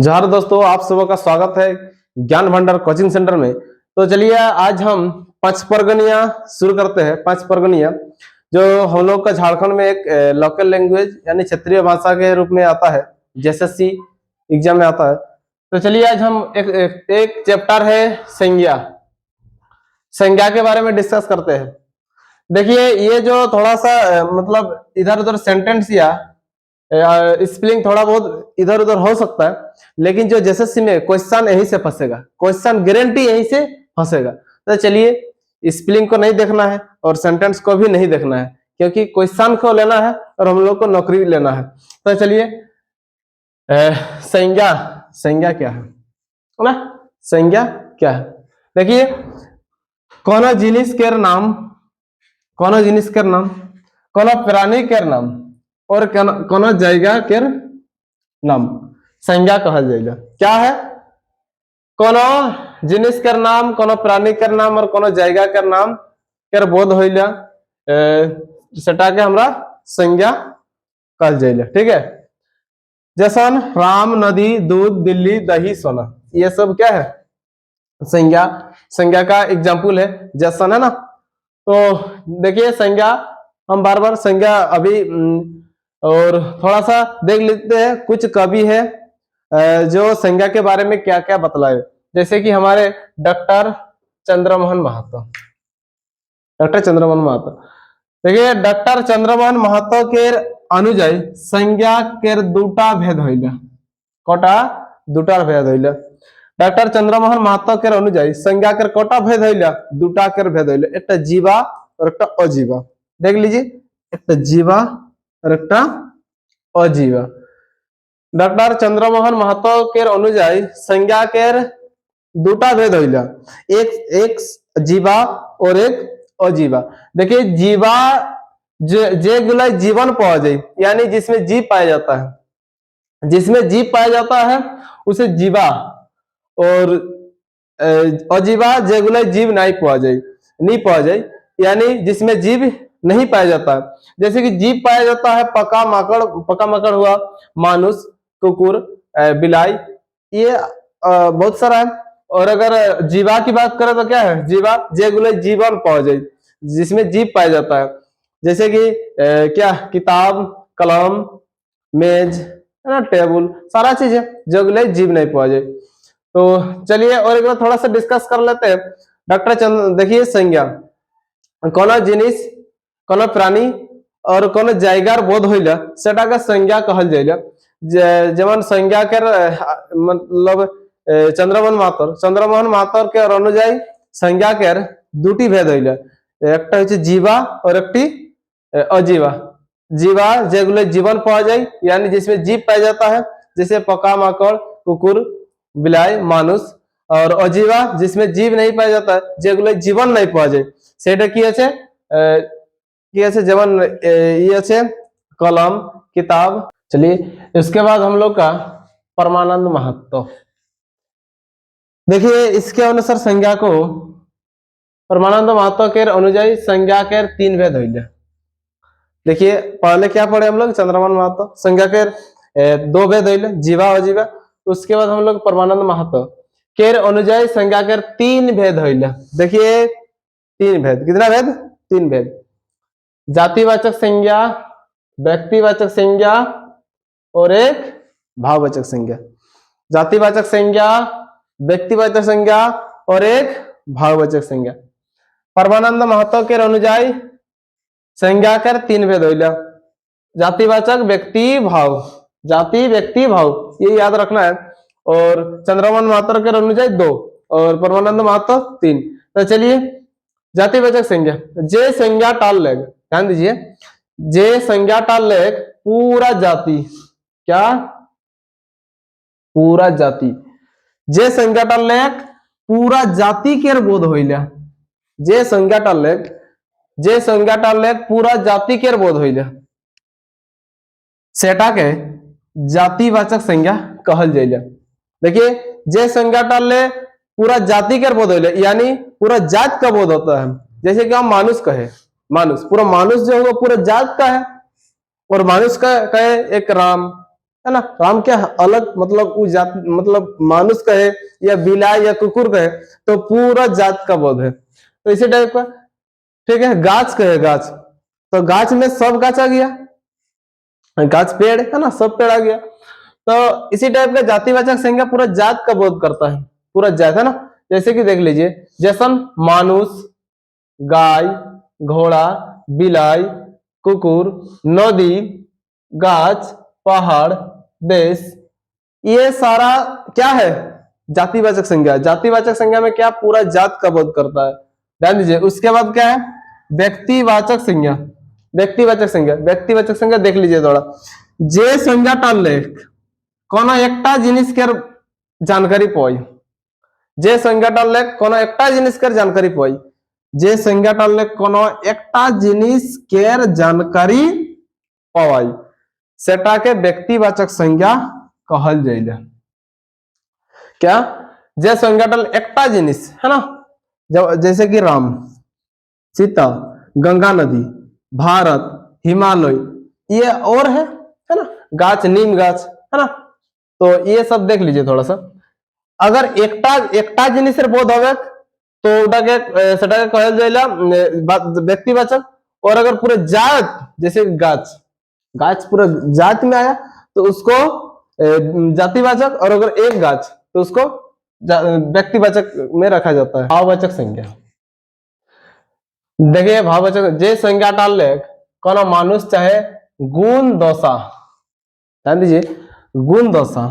जहाँ दोस्तों आप सबों का स्वागत है ज्ञान भंडार कोचिंग सेंटर में। तो चलिए आज हम पंचपरगनिया शुरू करते हैं। पंचपरगनिया जो हम लोग का झारखंड में एक लोकल लैंग्वेज यानी क्षेत्रीय भाषा के रूप में आता है, जेएसएससी एग्जाम में आता है। तो चलिए आज हम एक चैप्टर है संज्ञा के बारे में डिस्कस करते हैं। देखिए ये जो थोड़ा सा मतलब इधर उधर सेंटेंस या स्पेलिंग थोड़ा बहुत इधर उधर हो सकता है, लेकिन जो जेएसएससी में क्वेश्चन यहीं से फंसेगा, क्वेश्चन गारंटी यहीं से फंसेगा। तो चलिए स्पेलिंग को नहीं देखना है और सेंटेंस को भी नहीं देखना है, क्योंकि क्वेश्चन को लेना है और हम लोग को नौकरी लेना है। तो चलिए संज्ञा क्या है ना, संज्ञा क्या है। देखिए कोनो जिनिस केर नाम, कोनो प्राणी केर नाम और कोनो जगह केर नाम संज्ञा कहल जाएगा। क्या है? कोनो जिनिस केर नाम, कोनो प्राणी केर नाम और कोनो जगह केर नाम केर बोध होइला सेटा के हमरा संज्ञा कहल जाएगा। ठीक है, जैसन राम, नदी, दूध, दिल्ली, दही, सोना, ये सब क्या है? संज्ञा का एग्जाम्पल है, जैसन है ना। तो देखिए संज्ञा हम बार बार संज्ञा अभी और थोड़ा सा देख लेते हैं। कुछ कवि है जो संज्ञा के बारे में क्या क्या बतलाए, जैसे कि हमारे डॉक्टर चंद्रमोहन महतो। देखिए डॉक्टर चंद्रमोहन महतो के अनुजाई संज्ञा केर दूटा भेद होइला। कोटा दूटा भेद होइला। डॉक्टर चंद्रमोहन महतो के अनुजाई संज्ञा केर कोटा भेद होइला, दूटा केर भेद होइला, एक जीवा और एक अजीवा। देख लीजिए, एक जीवा और एक अजीवा। डॉक्टर चंद्रमोहन महतो के अनुजाई संज्ञा केर दूटा भेद होइला, एक जीवा और एक अजीवा। देखिए जीवा जे गुला जीवन पाया जाए, यानी जिसमें जीव पाया जाता है, जिसमें जीव पाया जाता है उसे जीवा, और अजीवा जे गुला जीव नहीं पाया जाए यानी जिसमें जीव नहीं पाया जाता है। जैसे कि जीव पाया जाता है पका मकड़ हुआ, मानुष, कुकुर, बिलाई, ये बहुत सारा है। और अगर जीवा की बात करें तो क्या है? जीवा जे गुले जीवन पाया जाए, जिसमें जीव पाया जाता है, जैसे कि क्या किताब, कलम, मेज है ना, टेबल, सारा चीज है जो गुले जीव नहीं पाया जाए। तो चलिए और एक बार थोड़ा सा डिस्कस कर लेते हैं। डॉक्टर चंद्र देखिए संज्ञा कोनो जिनिस, कोनो प्राणी और कोनो जयगार बोध होइला सेटा का संज्ञा कहल जाइला। जेमन संज्ञा के मतलब चंद्रमोहन महतो के अनुजाई संज्ञा के दुटी भेद होइला, एकटा होइछे जीवा और एकटी अजीवा। जीवा जेगुलो जीवन पाया जाए यानी जिसमें जीव पाया जाता है, जैसे पका मकड़, कुकुर, बिलाई, मानुष, और अजीवा जिसमें जीव नहीं पाया जाता है, जेगुलो जीवन नहीं पाया जाए सेटा की আছে যেমন ये আছে कलम, किताब। चलिए इसके बाद हम लोग का परमानंद महतो। देखिए इसके अनुसार संज्ञा को परमानंद महतो के अनुजाई संज्ञा के तीन भेद होइले। देखिए पहले क्या पढ़े हम लोग? चंद्रमोहन महतो। संज्ञा के दो भेद होइले, जीवा अजीवा। उसके बाद हम लोग परमानंद महतो के अनुजाई संज्ञा के तीन भेद होइले। देखिए तीन भेद, कितना भेद? तीन भेद। जातिवाचक संज्ञा, व्यक्तिवाचक संज्ञा और एक भाववाचक संज्ञा। जातिवाचक संज्ञा, व्यक्तिवाचक संज्ञा और एक भाववाचक संज्ञा। परमानंद महतो के अनुजाई संज्ञा कर तीन भेद होइला, जातिवाचक, व्यक्ति, भाव। जाति, व्यक्ति, भाव, ये याद रखना है। और चंद्रमोहन महतो के अनुजाई दो और परमानंद महतो तीन। तो चलिए जातिवाचक संज्ञा, जे संज्ञा टाल लेग, ध्यान दीजिए, जे संज्ञा टाल लेग पूरा जाति, क्या? पूरा जाति। जे संज्ञा टाल लेग पूरा जाति के बोध होइला, जे संज्ञा टाल लेग पूरा जाति के बोध होइला सेटा के जातिवाचक संज्ञा कहल जाइला। देखिए जे संज्ञा टाल ले पूरा जाति के बोध होइला यानी पूरा जात का बोध होता है। जैसे कि हम मानुष कहे, मानुष, पूरा मानुष जो होगा पूरा जात का है, और मानुष का कहे एक राम, है ना। राम क्या अलग मतलब वो जात मतलब मानुष कहे या बिलाई या कुकुर कहे तो पूरा जात का बोध है, तो इसी टाइप का। ठीक है, गाछ कहे गाछ, तो गाछ में सब गाछ आ गया, गाछ पेड़ है ना, सब पेड़ आ गया। तो इसी टाइप का जातिवाचक संज्ञा पूरा जात का बोध करता है, पूरा जात है ना। जैसे कि देख लीजिए, जैसन मानुष, गाय, घोड़ा, बिलाई, कुकुर, नदी, गाछ, पहाड़, देश, ये सारा क्या है, जातिवाचक संज्ञा। जातिवाचक संज्ञा में क्या, पूरा जात का बोध करता है। ध्यान दीजिए, उसके बाद क्या है, व्यक्तिवाचक संज्ञा। व्यक्तिवाचक संज्ञा, व्यक्तिवाचक संज्ञा देख लीजिए थोड़ा। जे संज्ञाटा लेख कोनो एकटा जिनिस केर जानकारी पाई, जे संज्ञाटा लेख कोनो एकटा जिनिस केर जानकारी पाई, जे संज्ञाटा लेख कोनो एकटा जिनिस केर जानकारी पाई, सेटा के व्यक्तिवाचक संज्ञा कहल जाइले। क्या, जे संज्ञाटा एकटा जिनिस है ना, जैसे कि राम, सीता, गंगा नदी, भारत, हिमालय, ये और है ना, गाछ, नीम गाछ है ना। तो ये सब देख लीजिए थोड़ा सा। अगर एकटा एकटा जिनिस बोध हवे तो उटाके सेटाके कहल जाइला व्यक्तिवाचक। और अगर पूरे जात, जैसे गाछ, गाछ पूरा जात में आया तो उसको जातिवाचक, और अगर एक गाछ तो उसको व्यक्तिवाचक में रखा जाता है। भाववाचक संज्ञा देखिए, भाववाचक जे संज्ञाटा लेख कोनो मानुष चाहे गुण दशा, ध्यान दीजिए, गुण दशा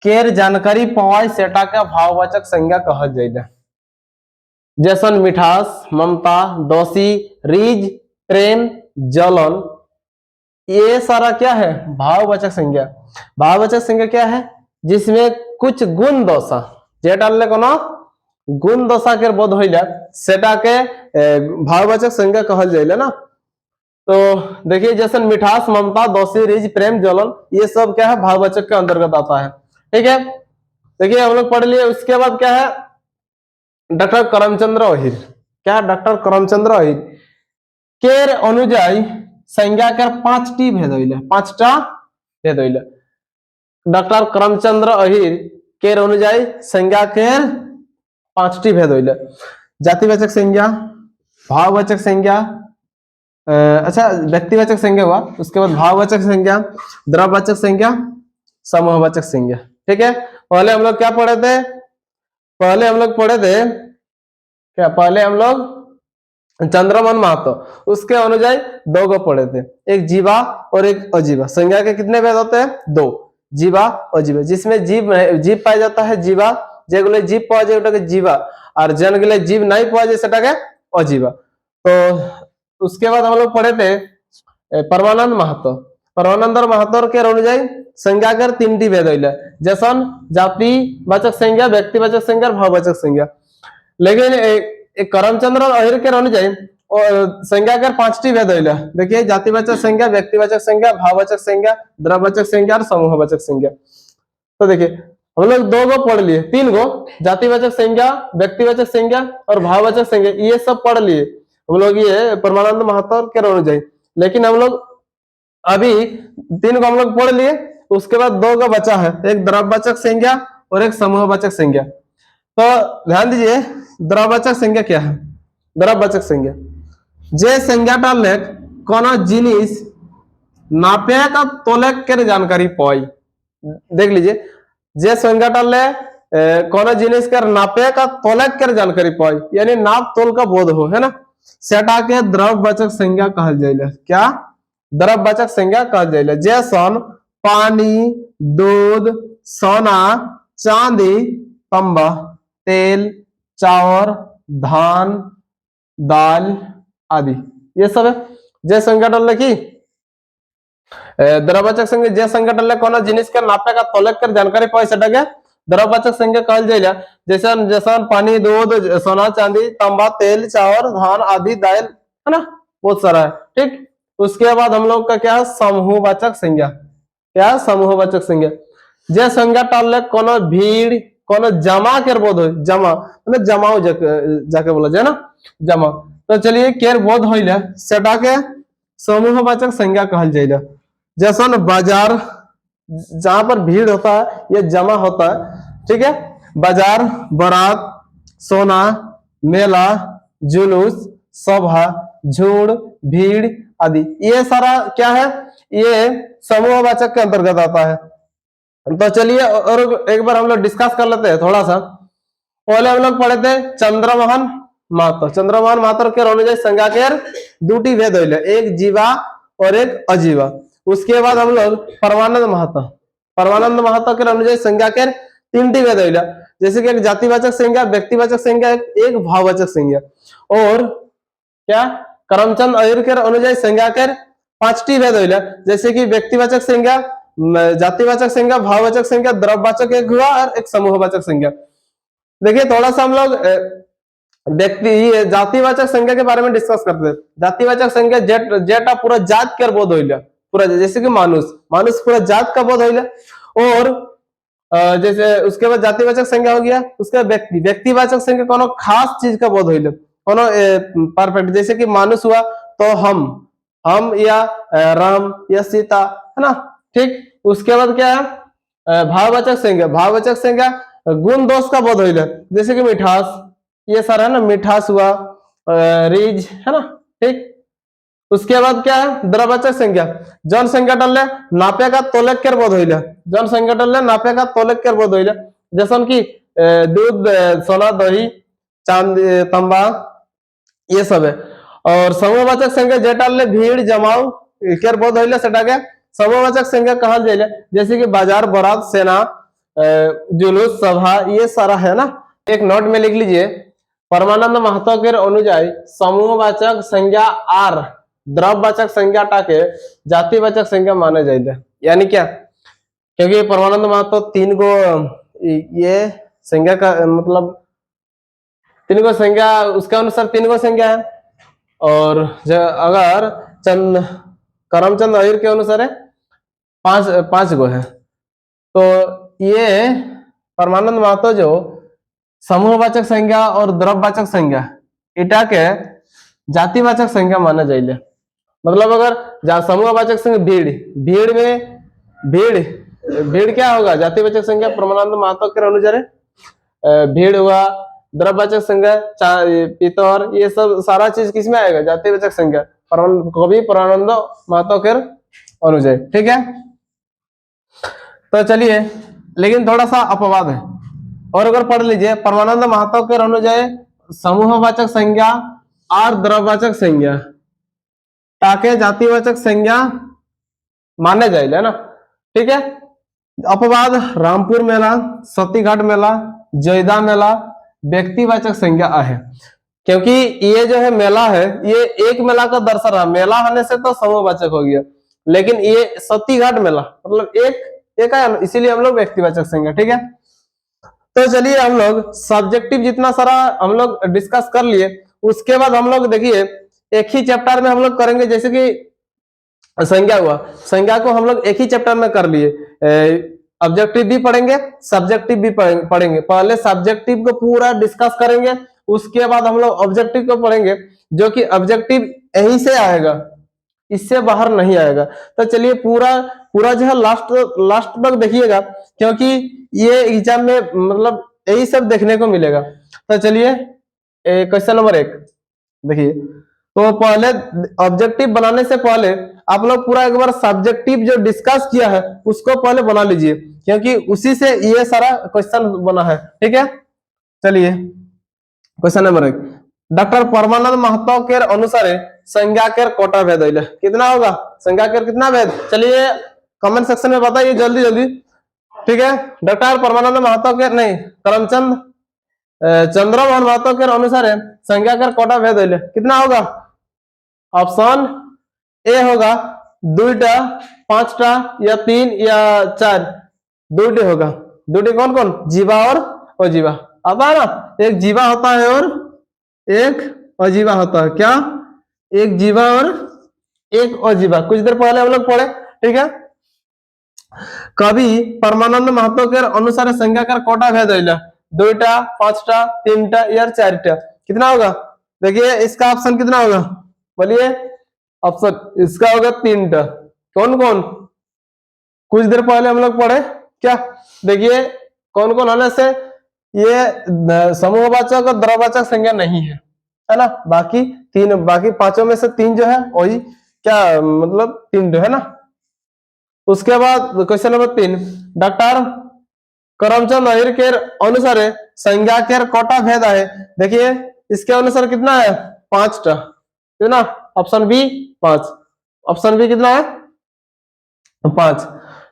केर जानकारी पावाय सेटा के भाववाचक संज्ञा कहल जाइले। जैसन मिठास, ममता, दोषी, रीझ, प्रेम, जलन, ये सारा क्या है, भाववाचक संज्ञा। भाववाचक संज्ञा क्या है, जिसमें कुछ गुण दशा, जेटा ले कोनो गुण दशा के बोध होइला सेटा के भाववाचक संज्ञा कहल जाइले ना। तो देखिए, जैसे मिठास, ममता, दोषी, रीझ, प्रेम, जलन, ये सब क्या है, भाववाचक के अंतर्गत आता है। ठीक है, देखिए हम लोग पढ़ लिए। उसके बाद क्या है, डॉक्टर करमचंद्र अहिर। क्या, डॉक्टर करमचंद्र अहिर केर अनुजाई संज्ञा के 5टी भेद होइले, 5टा भेद होइले। डॉक्टर करमचंद्र अहिर केर अनुजाई संज्ञा केर 5टी भेद होइले। जातिवाचक संज्ञा, भाववाचक संज्ञा, अच्छा व्यक्तिवाचक संज्ञा हुआ, उसके बाद भाववाचक संज्ञा, द्रव्यवाचक संज्ञा, समूहवाचक संज्ञा। ठीक है, पहले हम लोग क्या पढ़े थे, पहले हम लोग पढ़े थे क्या, पहले हम लोग चंद्रमोहन महतो, उसके अनुजाई 2 गो पढ़े थे, एक जीवा और एक अजीवा। संज्ञा के कितने भेद होते हैं, 2, जीवा अजीवा। जिसमें जीव जीव पाया जाता है जीवा, जेगुले जीव पाया जाए ओटाके जीवा, और जन गले जीव नहीं पाया जाए सेटाके अजीवा। तो उसके बाद हम लोग पढ़े थे परमानंद महतो। परमानंद महतो के अनुजाई संज्ञा कर 3टी भेद होइले, जैसन जातिवाचक संज्ञा, व्यक्तिवाचक संज्ञा, भाववाचक संज्ञा। लेकिन एक करमचंद्र अहिर के अनुजाई संज्ञा कर 5टी भेद होइले। देखिए, जातिवाचक संज्ञा, व्यक्तिवाचक संज्ञा, भाववाचक संज्ञा, द्रव्यवाचक संज्ञा और समूहवाचक संज्ञा। तो देखिए हम लोग 2 गो पढ़ लिए, 3 गो, जातिवाचक संज्ञा, व्यक्तिवाचक संज्ञा और भाववाचक संज्ञा, ये सब पढ़ लिए हम लोग, ये परमानंद महतो के अनुजाई। लेकिन हम लोग अभी 3 को हम लोग पढ़ लिए, उसके बाद 2 का बचा है, एक द्रव्यवाचक संज्ञा और एक समूहवाचक संज्ञा। तो ध्यान दीजिए, द्रव्यवाचक संज्ञा क्या है, द्रव्यवाचक संज्ञा जे संज्ञाटा लेख कोनो जिनिस नापे का तोले के जानकारी पाई। देख लीजिए, जे संज्ञाटा ले कोनो जिनिस के नापे का तोले के जानकारी पाई, यानी नाप तोल का बोध हो, है ना, सेटा के द्रव्यवाचक संज्ञा कहल जाइले। क्या, द्रव्यवाचक संज्ञा कहल जाइले। जैसन पानी, दूध, सोना, चांदी, तांबा, तेल, चावल, धान, दाल आदि, ये सब है। जे संज्ञा डल की द्रव्यवाचक संज्ञा, जे संज्ञा डल कोनो जिनिस के नापे का तोले के जानकारी पाई सेटा के द्रव्यवाचक संज्ञा कहल जाइले। जैसे जैसन पानी, दूध, सोना, चांदी, तांबा, तेल, चावल, धान आदि, दाल, है ना, बहुत सारा है। ठीक, उसके बाद हम लोग का क्या है, समूहवाचक संज्ञा। क्या, समूहवाचक संज्ञा जे संज्ञा टाल कोनो भीड़, कोनो जमा के बोध हो, जमा मतलब जमाओ जाके बोला जाए ना, जमा। तो चलिए, केर बोध होइले सेटा के समूहवाचक संज्ञा कहल जाइले। जैसन बाजार, जहां पर भीड़ होता है या जमा होता है, ठीक है। बाजार, बारात, सोना, मेला, जुलूस, सभा, झुंड, भीड़ आदि, ये सारा क्या है, ये समूहवाचक के अंतर्गत आता है। तो चलिए और एक बार हम लोग डिस्कस कर लेते हैं थोड़ा सा। पहले हम लोग पढ़े थे चंद्रमोहन महतो। चंद्रमोहन महतो के अनुजाई संज्ञा के दुटी भेद होइले, एक जीवा और एक अजीवा। उसके बाद हम लोग परमानंद महतो, परमानंद महतो के अनुजाई संज्ञा के तीनटी भेद होइले, जैसे कि एक जातिवाचक संज्ञा, व्यक्तिवाचक संज्ञा, एक भाववाचक संज्ञा। और क्या करमचंद अय्यर के अनुजाई संज्ञा के पांचटी भेद होइले, जैसे कि व्यक्तिवाचक संज्ञा, जातिवाचक संज्ञा, भाववाचक संज्ञा, द्रव्यवाचक एक हुआ और एक समूहवाचक संज्ञा। देखिए थोड़ा सा हम लोग व्यक्ति जातिवाचक संज्ञा के बारे में डिस्कस करते हैं। जातिवाचक संज्ञा जेटा पूरा जात के बोध होइले, पूरा जैसे कि मानुष, मानुष पूरा जात का बोध होइले। और जैसे उसके बाद जातिवाचक संज्ञा हो गया, उसके व्यक्ति, व्यक्तिवाचक संज्ञा कोनो खास चीज का बोध होइले, कोनो परफेक्ट, जैसे कि मानुष हुआ तो हम या राम या सीता, है ना, ठीक। उसके बाद क्या है भाववाचक संज्ञा, भाववाचक संज्ञा गुण दोष का बोध होइले, जैसे कि मिठास, ये सारा है ना, मिठास हुआ, रीज, है ना, ठीक। उसके बाद क्या है द्रव्यवाचक संज्ञा, जन संज्ञा डलले नापे का तोलक के बोध होइले, जन संज्ञा डलले नापे का तोलक के बोध होइले, जैसे कि दूध, सोना, दही, चांद, तंबा, ये सब है। और समूहवाचक संज्ञा जेटा ले भीड़ जमाव के बोध होइले सेटा के समूहवाचक संज्ञा कहा जाइले, जैसे कि बाजार, बारात, सेना, जुलूस, सभा, ये सारा है ना। एक नोट में लिख लीजिए, परमानंद महतो के अनुजाई समूहवाचक संज्ञा आर द्रव्यवाचक संज्ञा टाके जातिवाचक संज्ञा माने जाइले। यानी क्या, क्योंकि परमानंद महतो तीन को ये संज्ञा का मतलब तीन को संज्ञा, उसके अनुसार तीन को संज्ञा है। और अगर करमचंद अय्यर के अनुसार है पांच गो है। तो ये परमानंद महतो जो समूहवाचक संज्ञा और द्रव्यवाचक संज्ञा इटा के जातिवाचक संज्ञा माना जाइले। मतलब अगर समूहवाचक संज्ञा भीड़ में भीड़ क्या होगा, जातिवाचक संज्ञा परमानंद महतो के अनुसार भीड़ हुआ, द्रव्यवाचक संज्ञा पीतौर, ये सब सारा चीज किसमें आएगा, जातिवाचक संज्ञा, कवि परमानंद महतो के अनुजाई, ठीक है। तो चलिए, लेकिन थोड़ा सा अपवाद है, और अगर पढ़ लीजिए परमानंद महतो के अनुजाई समूहवाचक संज्ञा और द्रव्यवाचक संज्ञा ताके जातिवाचक संज्ञा माने जाइले, है ना, ठीक है। अपवाद रामपुर मेला, सतीघाट मेला, जयदा मेला व्यक्तिवाचक संज्ञा है, क्योंकि ये जो है मेला है, ये एक मेला का दर्शन रहा, मेला होने से तो समूहवाचक हो गया, लेकिन ये सतीघाट मेला मतलब एक है, इसीलिए हम लोग व्यक्तिवाचक संज्ञा, ठीक है। तो चलिए हम लोग सब्जेक्टिव जितना सारा हम लोग डिस्कस कर लिए, उसके बाद हम लोग देखिए एक ही चैप्टर में हम लोग करेंगे, जैसे कि संज्ञा हुआ, संज्ञा को हम लोग एक ही चैप्टर में कर लिए, ऑब्जेक्टिव भी पढ़ेंगे, सब्जेक्टिव भी पढ़ेंगे। पहले सब्जेक्टिव को पूरा डिस्कस करेंगे, उसके बाद हम लोग ऑब्जेक्टिव को पढ़ेंगे, जो कि ऑब्जेक्टिव यहीं से आएगा, इससे बाहर नहीं आएगा। तो चलिए पूरा जो है लास्ट तक देखिएगा, क्योंकि ये एग्जाम में मतलब यही सब देखने को मिलेगा। तो चलिए क्वेश्चन नंबर 1 देखिए। तो पहले ऑब्जेक्टिव बनाने से पहले आप लोग पूरा एक बार सब्जेक्टिव जो डिस्कस किया है उसको पहले बना लीजिए, क्योंकि उसी से ये सारा क्वेश्चन बना है, ठीक है। चलिए क्वेश्चन नंबर 1, डॉक्टर परमानंद महतो के अनुसार संज्ञा के कोटा भेद होइले, कितना होगा संज्ञा के कितना भेद, चलिए कमेंट सेक्शन में बताइए जल्दी जल्दी, ठीक है। डॉक्टर परमानंद महतो के नहीं, करमचंद चंद्रमोहन महतो के अनुसार संज्ञा के कोटा भेद होइले, कितना होगा, ऑप्शन ए होगा 2टा, 5टा या 3 या 4, 2टे होगा। 2टे कौन कौन, जीवा और अजीवा, आता है ना, एक जीवा होता है और एक अजीवा होता है, क्या, एक जीवा और एक अजीवा, कुछ देर पहले हम लोग पढ़े, ठीक है। कवि परमानंद महतो के अनुसार संज्ञा का कोटा भेद होइले, 2टा, 5टा, 3टा या 4टा, कितना होगा, देखिए इसका ऑप्शन कितना होगा, बोलिए ऑप्शन, इसका होगा 3टा, कौन कौन, कुछ देर पहले हम लोग पढ़े क्या, देखिए कौन कौन होने से ये समूहवाचक और द्रववाचक संज्ञा नहीं है ना। बाकी पांचों में से तीन जो है वही क्या मतलब तीन जो है ना। उसके बाद question number 3, doctor Karamchand Ahir के अनुसार संज्ञा के कोटा भेद है। देखिए इसके अनुसार कितना है, 5टा है ना। ऑप्शन बी 5, ऑप्शन बी कितना है 5,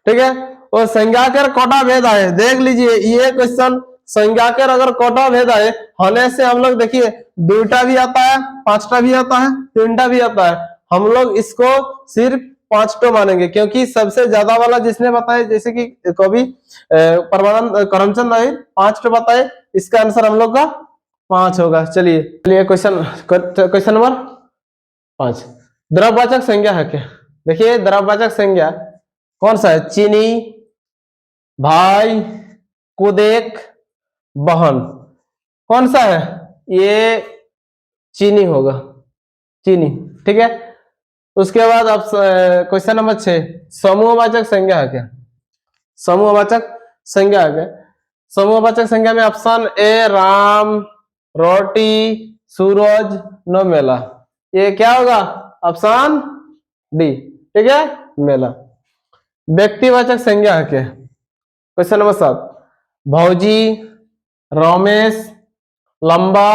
ठीक है। और संज्ञा के कोटा भेद है, देख लीजिए ये क्वेश्चन संज्ञा के अगर कोटा भेद है होने से हम लोग देखिए 2टा भी आता है, 5टा भी आता है, 3टा भी आता है। हम लोग इसको सिर्फ 5 मानेंगे क्योंकि सबसे ज्यादा वाला जिसने बताया, जैसे कि कवि परमानंद करमचंद अहिर 5 बताए, इसका आंसर हम लोग का 5 होगा। चलिए क्वेश्चन नंबर 5, द्रववाचक संज्ञा है क्या। देखिए द्रववाचक संज्ञा कौन सा है, चीनी, भाई, कुदेक, बहन, कौन सा है, ये चीनी होगा, चीनी, ठीक है। उसके बाद अब क्वेश्चन नंबर 6, समूहवाचक संज्ञा है क्या। समूहवाचक संज्ञा है क्या, समूहवाचक संज्ञा में ऑप्शन ए राम, रोटी, सूरज, न मेला, ये क्या होगा, ऑप्शन डी, ठीक है, मेला। व्यक्तिवाचक संज्ञा है क्या, क्वेश्चन नंबर 7, भौजी, रमेश, लंबा,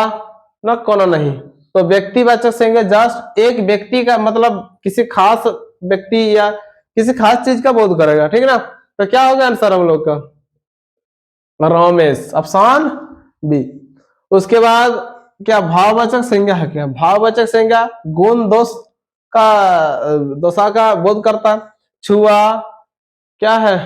न कोनो नहीं। तो व्यक्तिवाचक संज्ञा जस्ट एक व्यक्ति का मतलब किसी खास व्यक्ति या किसी खास चीज का बोध करेगा, ठीक है ना। तो क्या होगा आंसर हम लोग का, रमेश, ऑप्शन बी। उसके बाद क्या भाववाचक संज्ञा है क्या, भाववाचक संज्ञा गुण दोष का दोषा का बोध करता। छुआ क्या है,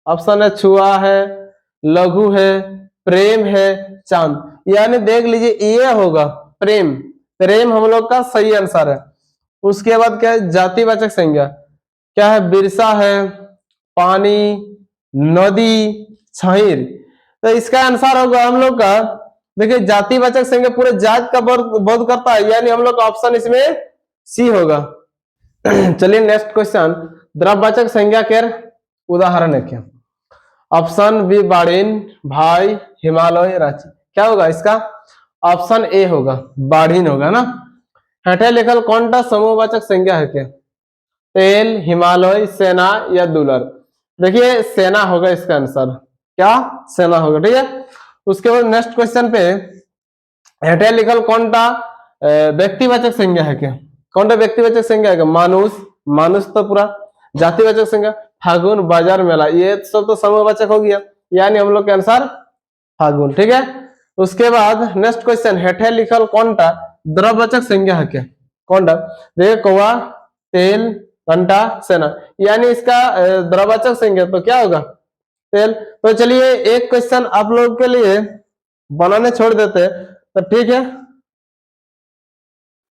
ऑप्शन है छुआ है, लघु है, प्रेम है, चांद, यानी देख लीजिए ये होगा प्रेम, प्रेम हम लोग का सही आंसर है। उसके बाद क्या है जातिवाचक संज्ञा, क्या है, बिरसा है, पानी, नदी, छहिर। तो इसका आंसर होगा हम लोग का, देखिए जातिवाचक संज्ञा पूरे जात का बोध करता है, यानी हम लोग का ऑप्शन इसमें सी होगा। चलिए नेक्स्ट क्वेश्चन, द्रववाचक संज्ञा के उदाहरण है क्या, ऑप्शन बी बाड़ीन, भाई, हिमालय, रांची, क्या होगा इसका, ऑप्शन ए होगा बाड़ीन होगा ना। हेठे लिखल कौनटा समूहवाचक संज्ञा है क्या, तेल, हिमालय, सेना या दुलर। देखिए सेना होगा इसका आंसर, क्या सेना होगा, ठीक है। उसके बाद नेक्स्ट क्वेश्चन पे हेठे लिखल कौनटा व्यक्तिवाचक संज्ञा है क्या, कौनटा व्यक्तिवाचक संज्ञा है क्या, मानुष, मानुष तो पूरा। जातिवाचक संज्ञा फागुन, बाजार, मेला, ये सब तो समूहवाचक हो गया, यानी हम लोग के आंसर फागुन, ठीक है। उसके बाद नेक्स्ट क्वेश्चन, हेठे लिखल कौनटा द्रववाचक संज्ञा है क्या, कौनटा, देखिए कौवा, तेल, घंटा, सेना, यानी इसका द्रववाचक संज्ञा तो क्या होगा, तेल। तो चलिए एक क्वेश्चन आप लोग के लिए बनाने छोड़ देते, तो ठीक है।